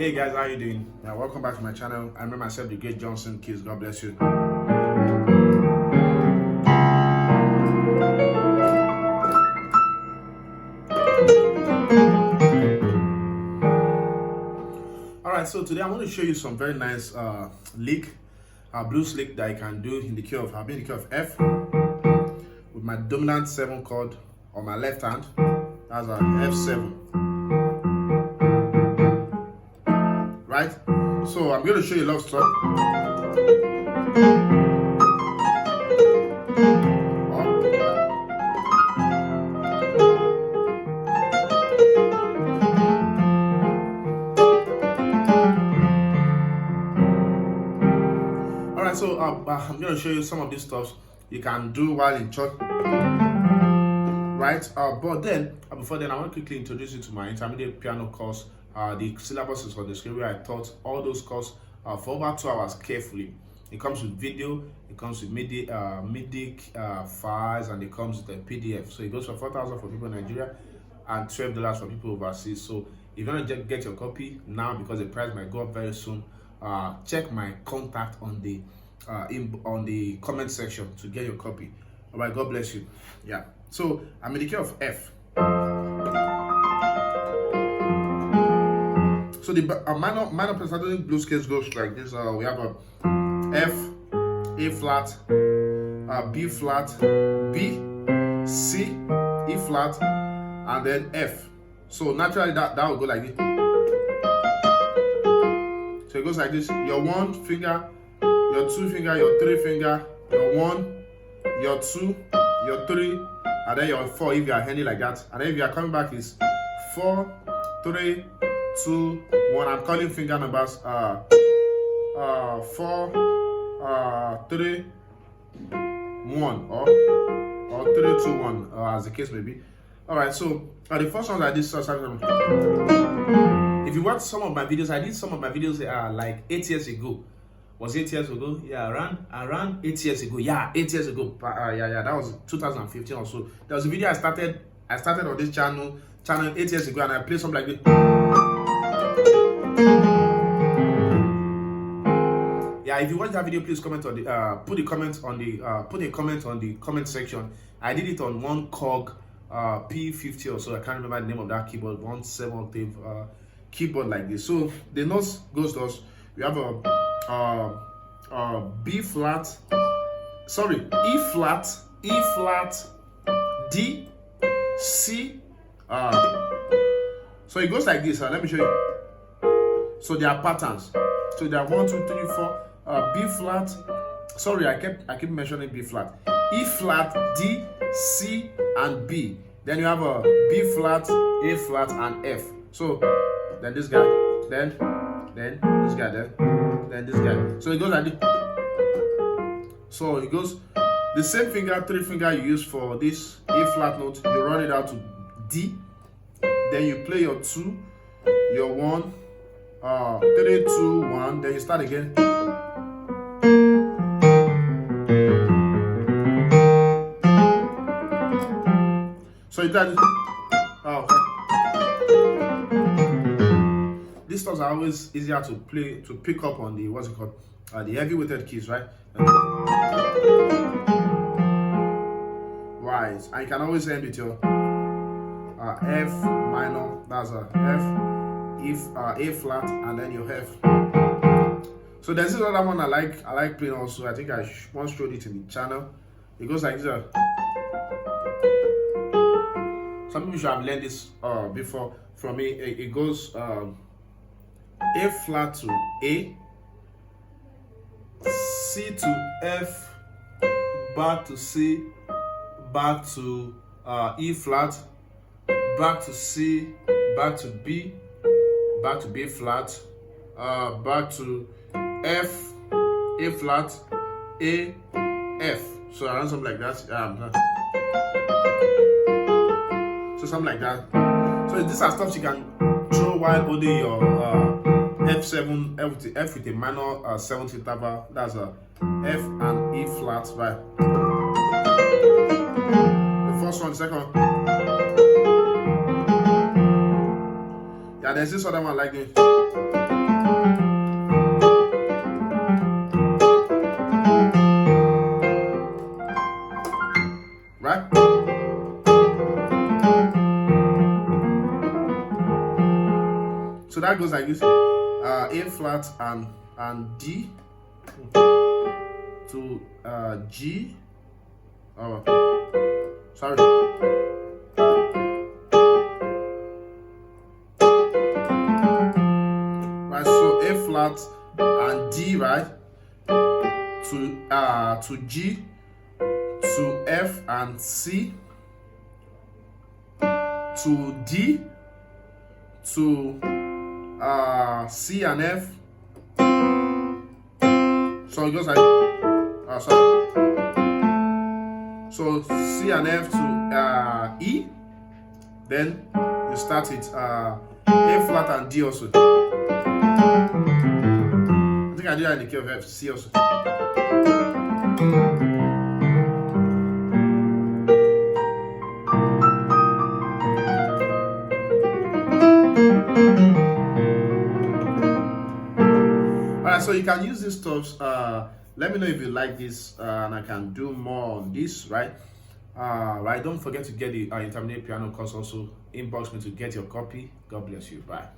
Hey guys, how you doing? Welcome back to my channel. I remember myself, the great Johnsonkeyz. God bless you. Alright, so today I'm going to show you some very nice blues lick that I can do in the key of, I'll be in the key of F with my dominant 7 chord on my left hand. That's a F7. Right? So I'm going to show you a lot of stuff. Alright, so I'm going to show you some of these stuff you can do while in church. Right? But then, before then, I want to quickly introduce you to my intermediate piano course. The syllabus is on the screen where I taught all those courses for over 2 hours carefully. It comes with video, it comes with MIDI files, and it comes with a PDF. So it goes for 4,000 for people in Nigeria and $12 for people overseas. So if you want to get your copy now, because the price might go up very soon, check my contact on the comment section to get your copy. All right, God bless you. Yeah. So I'm in the key of F. So the minor pentatonic blues scale goes like this. We have a F, A flat, B flat, B, C, E flat, and then F. So naturally that will go like this. So it goes like this. Your 1 finger, your 2 finger, your 3 finger, your 1, your 2, your 3, and then your 4 if you are handing like that. And then if you are coming back is 4, 3, 2, 1. I'm calling finger numbers 4, 3, 1 or 3, 2, 1 as the case may be. Alright, so the first one like this. If you watch some of my videos, I did some of my videos like 8 years ago. Was 8 years ago? Yeah, around 8 years ago. Yeah, 8 years ago. Yeah, that was 2015 or so. There was a video I started on this channel 8 years ago, and I played something like this. Yeah, if you watch that video, please comment on the put a comment on the comment section. I did it on one Cog P50 or so. I can't remember the name of that keyboard. 1 7 octave keyboard like this. So the notes goes to us. We have a B flat, sorry, E flat, D, C. So it goes like this. Let me show you. So there are patterns. So there are 1, 2, 3, 4. B flat. Sorry, I keep mentioning B flat. E flat, D, C, and B. Then you have a B flat, A flat, and F. So then this guy, then this guy, then this guy. So it goes like this. So it goes the same finger, 3 finger you use for this A flat note. You run it out to D. Then you play your 2, your 1, 3, 2, 1. Then you start again. So you got it. These stuff are always easier to pick up on the what's it called, the heavy weighted keys, right? Right, and you can always end with your F minor. That's a F, A flat, and then your F. So there's this other one I like playing also. I think I once showed it in the channel. It goes like this. Some people should have learned this before from me. It goes A flat to A, C to F, back to C, back to E flat, back to C, back to B, back to B flat, back to F, A flat, A, F. So around something like that. So something like that. So these are stuff you can throw while holding your F7, F with a minor 7th interval. That's a F and E flat, right? The first one, second. Yeah, there's this other one like this. So that goes like this: A flat and D to G. Oh, sorry. Right. So A flat and D, right, to G, to F and C, to D, to C and F. So it goes like sorry. So C and F to E. Then you start it A flat and D also. I think I did that in the key of F, C also. Alright, so you can use these stuff. Let me know if you like this, and I can do more on this, right? Right, don't forget to get the intermediate piano course also. Inbox me to get your copy. God bless you. Bye.